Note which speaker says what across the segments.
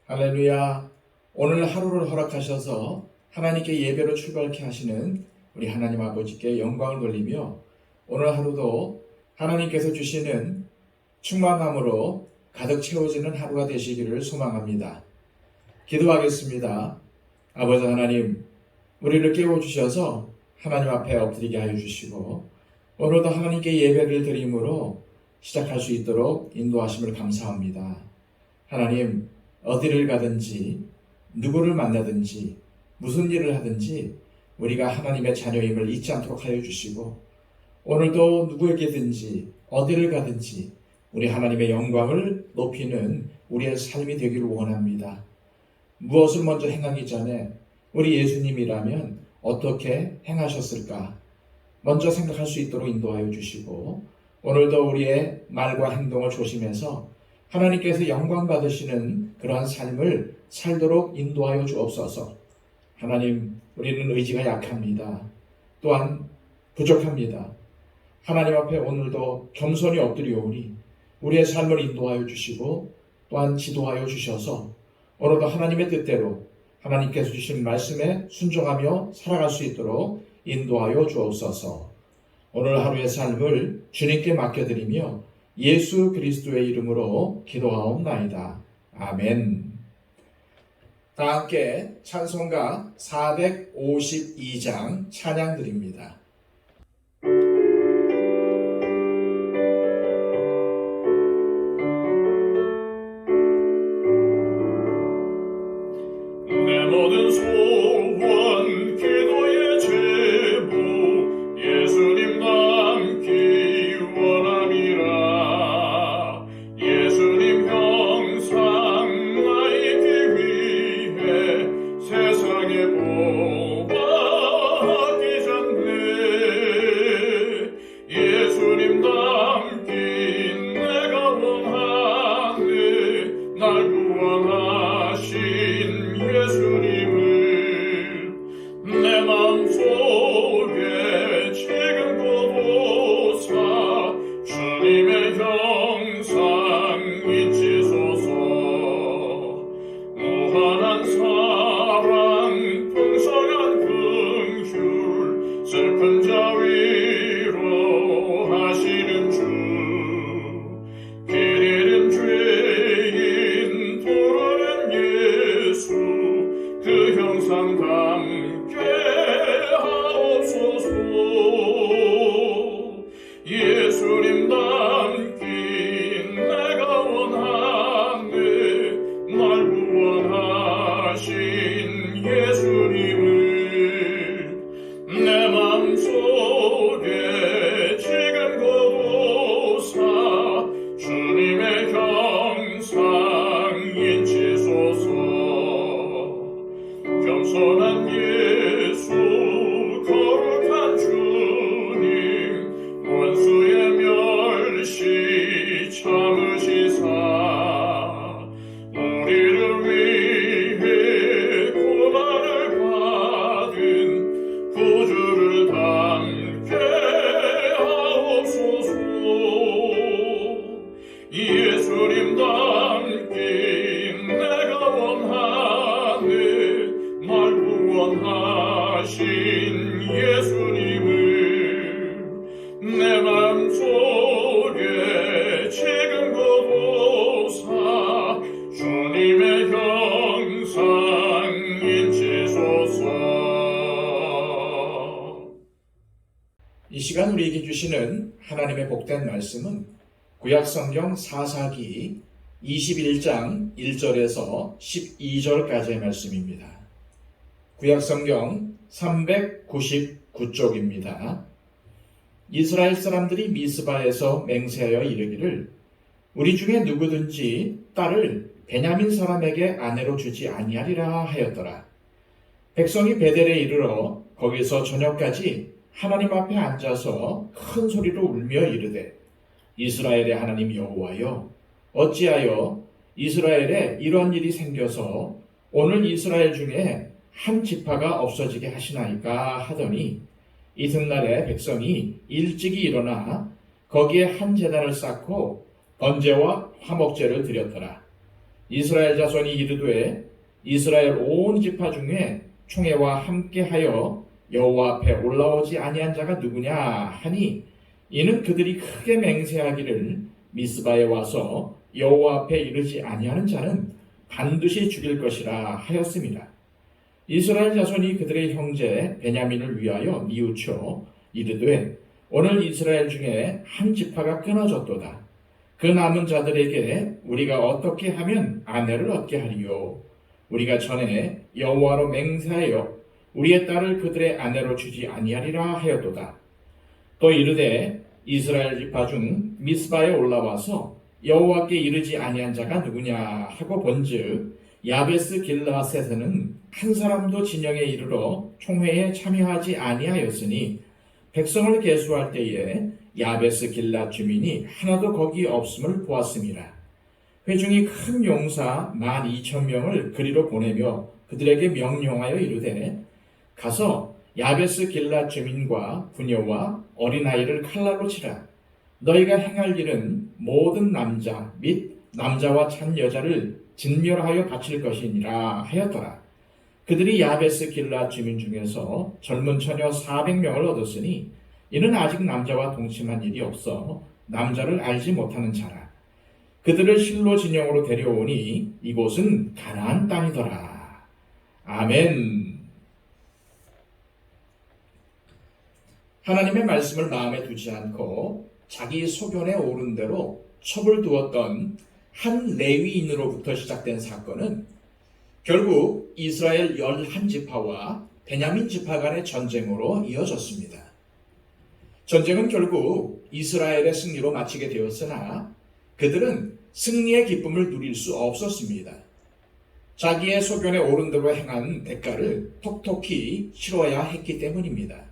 Speaker 1: 할렐루야. 오늘 하루를 허락하셔서 하나님께 예배로 출발케 하시는 우리 하나님 아버지께 영광을 돌리며 오늘 하루도 하나님께서 주시는 충만함으로 가득 채워지는 하루가 되시기를 소망합니다. 기도하겠습니다. 아버지 하나님, 우리를 깨워주셔서 하나님 앞에 엎드리게 하여 주시고 오늘도 하나님께 예배를 드림으로 시작할 수 있도록 인도하심을 감사합니다. 하나님, 어디를 가든지 누구를 만나든지 무슨 일을 하든지 우리가 하나님의 자녀임을 잊지 않도록 하여 주시고 오늘도 누구에게든지 어디를 가든지 우리 하나님의 영광을 높이는 우리의 삶이 되기를 원합니다. 무엇을 먼저 행하기 전에 우리 예수님이라면 어떻게 행하셨을까 먼저 생각할 수 있도록 인도하여 주시고 오늘도 우리의 말과 행동을 조심해서 하나님께서 영광 받으시는 그러한 삶을 살도록 인도하여 주옵소서. 하나님, 우리는 의지가 약합니다. 또한 부족합니다. 하나님 앞에 오늘도 겸손히 엎드려오니 우리의 삶을 인도하여 주시고 또한 지도하여 주셔서 오늘도 하나님의 뜻대로 하나님께서 주신 말씀에 순종하며 살아갈 수 있도록 인도하여 주옵소서. 오늘 하루의 삶을 주님께 맡겨드리며 예수 그리스도의 이름으로 기도하옵나이다. 아멘. 다 함께 찬송가 452장 찬양 드립니다.
Speaker 2: 내 모든 소원 기도의 제목 예수님 닮기 원함이라. 예수님 형상 나이기 위해 세상에 보아하기 전에 예수님 닮기 내가 원하네. 날 구원하신 예수님을 내 마음속에 지금 고도사 주님의 형상 잊으소서. 무한한 사랑 풍성한 긍휼 슬픈 자 위로하시는 주. 길 잃은 죄인 부르는 예수 그 형상 담게 하옵소서. 예수님 닮기 내가 원하네. 날 구원하신 예수님을 내 마음속에 지금 고도사 주님의 형상 잊으소서. 겸손한 예수 거룩한 주님 원수의 멸시 참으시사 우리를 위해 고난을 받은 구주를 담게 하옵소서. 예수님 닮기 내가 원하네. 날 구원하신 예수님을 내 마음속에 지금 고도사 주님의 형상 잊으소서.
Speaker 1: 이 시간 우리에게 주시는 하나님의 복된 말씀은 구약성경 사사기 21장 1절에서 12절까지의 말씀입니다. 구약성경 399쪽입니다. 이스라엘 사람들이 미스바에서 맹세하여 이르기를 우리 중에 누구든지 딸을 베냐민 사람에게 아내로 주지 아니하리라 하였더라. 백성이 베델에 이르러 거기서 저녁까지 하나님 앞에 앉아서 큰 소리로 울며 이르되 이스라엘의 하나님 여호와여 어찌하여 이스라엘에 이런 일이 생겨서 오늘 이스라엘 중에 한 지파가 없어지게 하시나이까 하더니 이튿날에 백성이 일찍이 일어나 거기에 한 제단을 쌓고 번제와 화목제를 드렸더라. 이스라엘 자손이 이르되 이스라엘 온 지파 중에 총회와 함께하여 여호와 앞에 올라오지 아니한 자가 누구냐 하니 이는 그들이 크게 맹세하기를 미스바에 와서 여호와 앞에 이르지 아니하는 자는 반드시 죽일 것이라 하였습니다. 이스라엘 자손이 그들의 형제 베냐민을 위하여 뉘우쳐 이르되 오늘 이스라엘 중에 한 지파가 끊어졌도다. 그 남은 자들에게 우리가 어떻게 하면 아내를 얻게 하리요? 우리가 전에 여호와로 맹세하여 우리의 딸을 그들의 아내로 주지 아니하리라 하였도다. 또 이르되 이스라엘 지파 중 미스바에 올라와서 여호와께 이르지 아니한 자가 누구냐 하고 본즉 야베스 길르앗에서는 한 사람도 진영에 이르러 총회에 참여하지 아니하였으니 백성을 계수할 때에 야베스 길르앗 주민이 하나도 거기 없음을 보았습니다. 회중이 큰 용사 12,000명을 그리로 보내며 그들에게 명령하여 이르되 가서 야베스 길르앗 주민과 부녀와 어린아이를 칼날로 치라. 너희가 행할 일은 모든 남자 및 남자와 찬 여자를 진멸하여 바칠 것이니라 하였더라. 그들이 야베스 길르앗 주민 중에서 젊은 처녀 400명을 얻었으니 이는 아직 남자와 동침한 일이 없어 남자를 알지 못하는 자라. 그들을 실로 진영으로 데려오니 이곳은 가나안 땅이더라. 아멘. 하나님의 말씀을 마음에 두지 않고 자기 소견에 오른 대로 첩을 두었던 한 레위인으로부터 시작된 사건은 결국 이스라엘 11지파와 베냐민 지파 간의 전쟁으로 이어졌습니다. 전쟁은 결국 이스라엘의 승리로 마치게 되었으나 그들은 승리의 기쁨을 누릴 수 없었습니다. 자기의 소견에 오른 대로 행한 대가를 톡톡히 치러야 했기 때문입니다.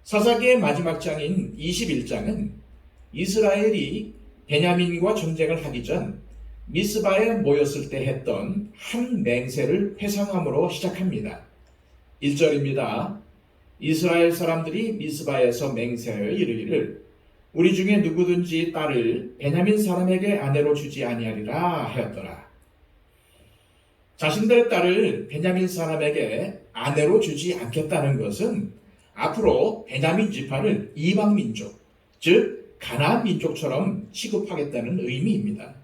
Speaker 1: 사사기의 마지막 장인 21장은 이스라엘이 베냐민과 전쟁을 하기 전 미스바에 모였을 때 했던 한 맹세를 회상함으로 시작합니다. 1절입니다. 이스라엘 사람들이 미스바에서 맹세하여 이르기를 우리 중에 누구든지 딸을 베냐민 사람에게 아내로 주지 아니하리라 하였더라. 자신들의 딸을 베냐민 사람에게 아내로 주지 않겠다는 것은 앞으로 베냐민 지파를 이방 민족, 즉 가나안 민족처럼 취급하겠다는 의미입니다.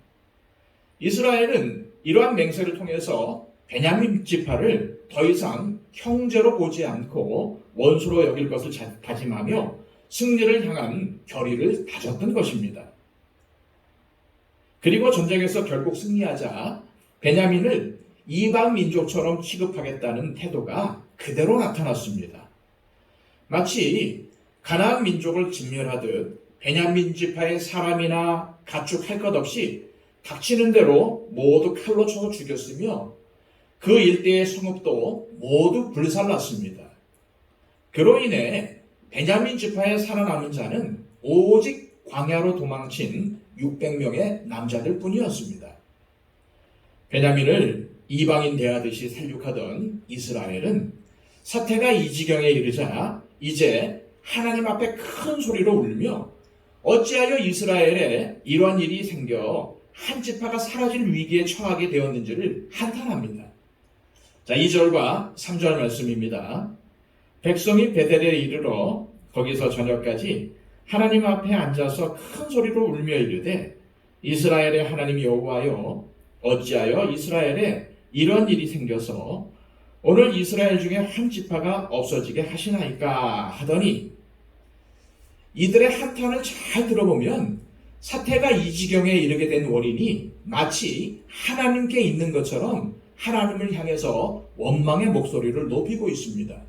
Speaker 1: 이스라엘은 이러한 맹세를 통해서 베냐민 지파를 더 이상 형제로 보지 않고 원수로 여길 것을 다짐하며 승리를 향한 결의를 다졌던 것입니다. 그리고 전쟁에서 결국 승리하자 베냐민을 이방 민족처럼 취급하겠다는 태도가 그대로 나타났습니다. 마치 가나안 민족을 진멸하듯 베냐민 지파의 사람이나 가축 할 것 없이 닥치는 대로 모두 칼로 쳐서 죽였으며 그 일대의 성읍도 모두 불살랐습니다. 그로 인해 베냐민 지파에 살아남은 자는 오직 광야로 도망친 600명의 남자들 뿐이었습니다. 베냐민을 이방인 대하듯이 살육하던 이스라엘은 사태가 이 지경에 이르자 이제 하나님 앞에 큰 소리로 울며 어찌하여 이스라엘에 이러한 일이 생겨 한 지파가 사라질 위기에 처하게 되었는지를 한탄합니다. 자, 2절과 3절 말씀입니다. 백성이 베델에 이르러 거기서 저녁까지 하나님 앞에 앉아서 큰 소리로 울며 이르되 이스라엘의 하나님 여호와여 어찌하여 이스라엘에 이런 일이 생겨서 오늘 이스라엘 중에 한 지파가 없어지게 하시나이까 하더니 이들의 한탄을 잘 들어보면 사태가 이 지경에 이르게 된 원인이 마치 하나님께 있는 것처럼 하나님을 향해서 원망의 목소리를 높이고 있습니다.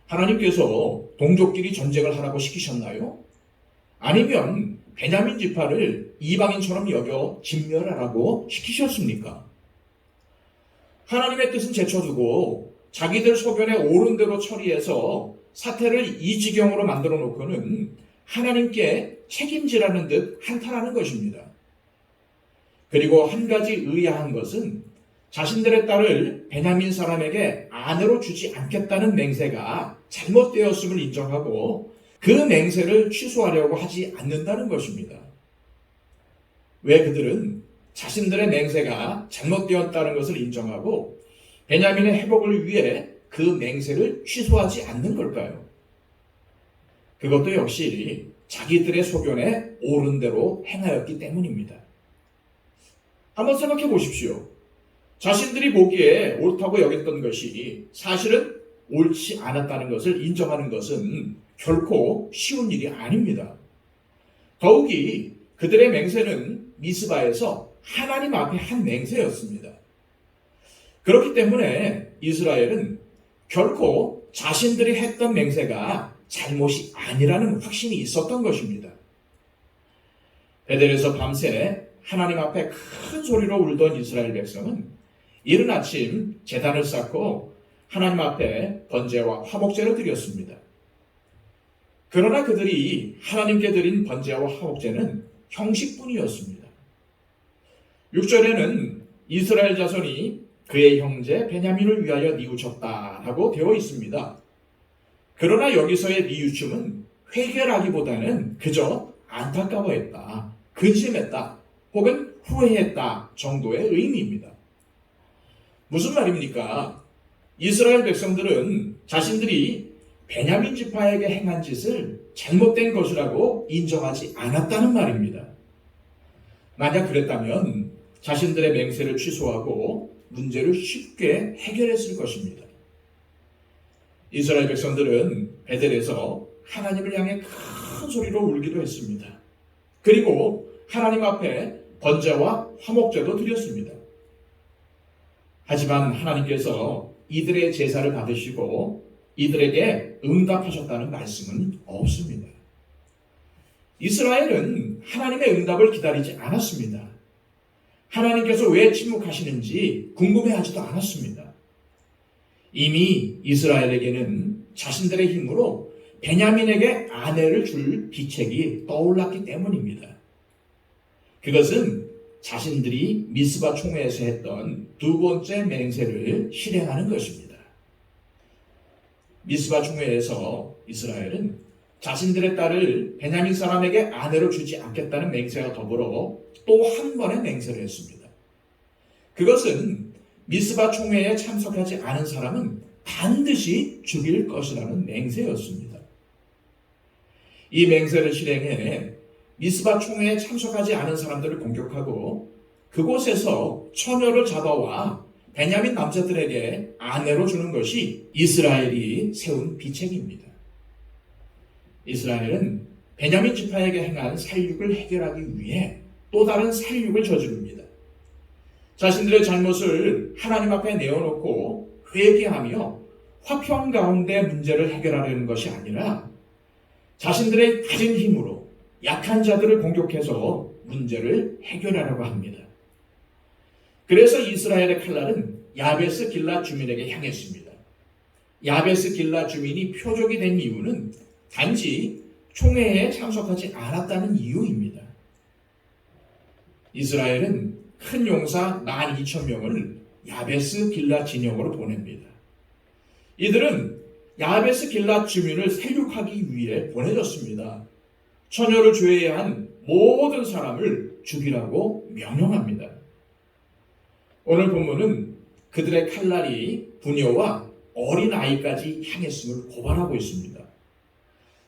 Speaker 1: 하나님께서 동족끼리 전쟁을 하라고 시키셨나요? 아니면 베냐민 지파를 이방인처럼 여겨 진멸하라고 시키셨습니까? 하나님의 뜻은 제쳐두고 자기들 소견에 옳은 대로 처리해서 사태를 이 지경으로 만들어 놓고는 하나님께 책임지라는 듯 한탄하는 것입니다. 그리고 한 가지 의아한 것은 자신들의 딸을 베냐민 사람에게 아내로 주지 않겠다는 맹세가 잘못되었음을 인정하고 그 맹세를 취소하려고 하지 않는다는 것입니다. 왜 그들은 자신들의 맹세가 잘못되었다는 것을 인정하고 베냐민의 회복을 위해 그 맹세를 취소하지 않는 걸까요? 그것도 역시 자기들의 소견에 옳은 대로 행하였기 때문입니다. 한번 생각해 보십시오. 자신들이 보기에 옳다고 여겼던 것이 사실은 옳지 않았다는 것을 인정하는 것은 결코 쉬운 일이 아닙니다. 더욱이 그들의 맹세는 미스바에서 하나님 앞에 한 맹세였습니다. 그렇기 때문에 이스라엘은 결코 자신들이 했던 맹세가 잘못이 아니라는 확신이 있었던 것입니다. 베델에서 밤새 하나님 앞에 큰 소리로 울던 이스라엘 백성은 이른 아침 제단을 쌓고 하나님 앞에 번제와 화목제를 드렸습니다. 그러나 그들이 하나님께 드린 번제와 화목제는 형식뿐이었습니다. 6절에는 이스라엘 자손이 그의 형제 베냐민을 위하여 뉘우쳤다라고 되어 있습니다. 그러나 여기서의 뉘우침은 회개라기보다는 그저 안타까워했다, 근심했다, 혹은 후회했다 정도의 의미입니다. 무슨 말입니까? 이스라엘 백성들은 자신들이 베냐민 지파에게 행한 짓을 잘못된 것이라고 인정하지 않았다는 말입니다. 만약 그랬다면 자신들의 맹세를 취소하고 문제를 쉽게 해결했을 것입니다. 이스라엘 백성들은 베델에서 하나님을 향해 큰 소리로 울기도 했습니다. 그리고 하나님 앞에 번제와 화목제도 드렸습니다. 하지만 하나님께서 이들의 제사를 받으시고 이들에게 응답하셨다는 말씀은 없습니다. 이스라엘은 하나님의 응답을 기다리지 않았습니다. 하나님께서 왜 침묵하시는지 궁금해하지도 않았습니다. 이미 이스라엘에게는 자신들의 힘으로 베냐민에게 아내를 줄 비책이 떠올랐기 때문입니다. 그것은 자신들이 미스바 총회에서 했던 두 번째 맹세를 실행하는 것입니다. 미스바 총회에서 이스라엘은 자신들의 딸을 베냐민 사람에게 아내로 주지 않겠다는 맹세와 더불어 또 한 번의 맹세를 했습니다. 그것은 미스바 총회에 참석하지 않은 사람은 반드시 죽일 것이라는 맹세였습니다. 이 맹세를 실행해 미스바 총회에 참석하지 않은 사람들을 공격하고 그곳에서 처녀를 잡아와 베냐민 남자들에게 아내로 주는 것이 이스라엘이 세운 비책입니다. 이스라엘은 베냐민 지파에게 행한 살육을 해결하기 위해 또 다른 살육을 저지릅니다. 자신들의 잘못을 하나님 앞에 내어놓고 회개하며 화평 가운데 문제를 해결하려는 것이 아니라 자신들의 가진 힘으로 약한 자들을 공격해서 문제를 해결하려고 합니다. 그래서 이스라엘의 칼날은 야베스 길라 주민에게 향했습니다. 야베스 길라 주민이 표적이 된 이유는 단지 총회에 참석하지 않았다는 이유입니다. 이스라엘은 큰 용사 12,000명을 야베스 길라 진영으로 보냅니다. 이들은 야베스 길라 주민을 살육하기 위해 보내졌습니다. 처녀를 죄해한 모든 사람을 죽이라고 명령합니다. 오늘 본문은 그들의 칼날이 부녀와 어린 아이까지 향했음을 고발하고 있습니다.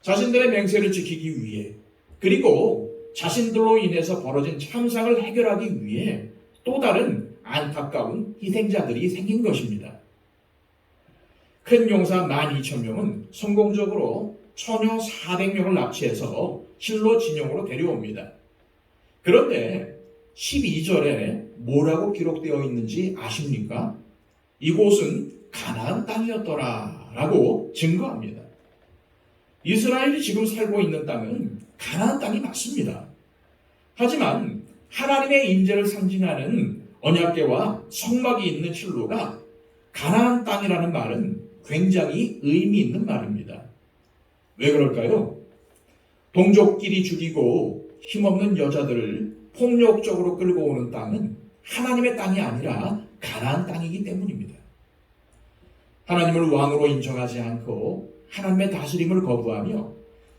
Speaker 1: 자신들의 맹세를 지키기 위해 그리고 자신들로 인해서 벌어진 참상을 해결하기 위해 또 다른 안타까운 희생자들이 생긴 것입니다. 큰 용사 12,000명은 성공적으로 처녀 400명을 납치해서 실로 진영으로 데려옵니다. 그런데 12절에 뭐라고 기록되어 있는지 아십니까? 이곳은 가나안 땅이었더라 라고 증거합니다. 이스라엘이 지금 살고 있는 땅은 가나안 땅이 맞습니다. 하지만 하나님의 임재를 상징하는 언약궤와 성막이 있는 실로가 가나안 땅이라는 말은 굉장히 의미 있는 말입니다. 왜 그럴까요? 동족끼리 죽이고 힘없는 여자들을 폭력적으로 끌고 오는 땅은 하나님의 땅이 아니라 가나안 땅이기 때문입니다. 하나님을 왕으로 인정하지 않고 하나님의 다스림을 거부하며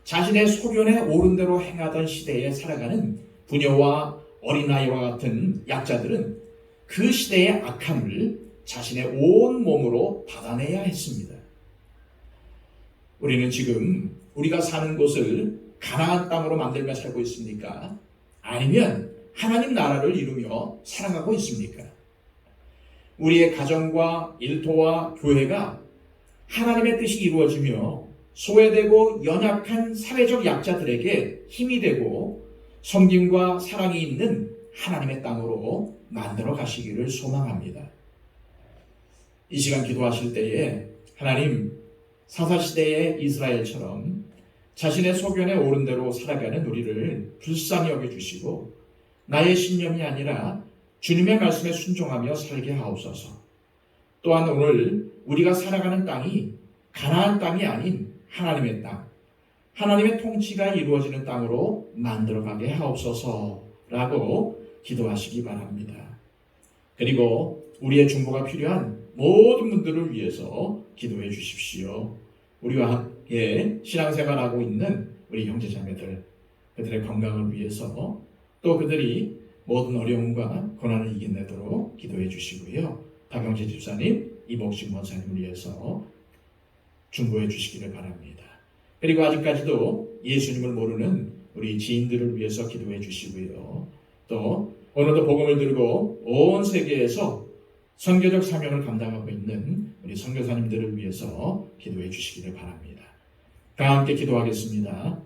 Speaker 1: 자신의 소견에 옳은 대로 행하던 시대에 살아가는 부녀와 어린아이와 같은 약자들은 그 시대의 악함을 자신의 온 몸으로 받아내야 했습니다. 우리는 지금 우리가 사는 곳을 가나안 땅으로 만들며 살고 있습니까? 아니면 하나님 나라를 이루며 살아가고 있습니까? 우리의 가정과 일터와 교회가 하나님의 뜻이 이루어지며 소외되고 연약한 사회적 약자들에게 힘이 되고 섬김과 사랑이 있는 하나님의 땅으로 만들어 가시기를 소망합니다. 이 시간 기도하실 때에 하나님, 사사시대의 이스라엘처럼 자신의 소견에 옳은 대로 살아가는 우리를 불쌍히 여겨주시고 나의 신념이 아니라 주님의 말씀에 순종하며 살게 하옵소서. 또한 오늘 우리가 살아가는 땅이 가나안 땅이 아닌 하나님의 땅, 하나님의 통치가 이루어지는 땅으로 만들어가게 하옵소서라고 기도하시기 바랍니다. 그리고 우리의 중보가 필요한 모든 분들을 위해서 기도해 주십시오. 우리와 함께 신앙생활하고 있는 우리 형제자매들, 그들의 건강을 위해서 또 그들이 모든 어려움과 고난을 이겨내도록 기도해 주시고요. 박영재 집사님, 이복식 원사님을 위해서 중보해 주시기를 바랍니다. 그리고 아직까지도 예수님을 모르는 우리 지인들을 위해서 기도해 주시고요. 또 오늘도 복음을 들고 온 세계에서 선교적 사명을 감당하고 있는 우리 선교사님들을 위해서 기도해 주시기를 바랍니다. 다 함께 기도하겠습니다.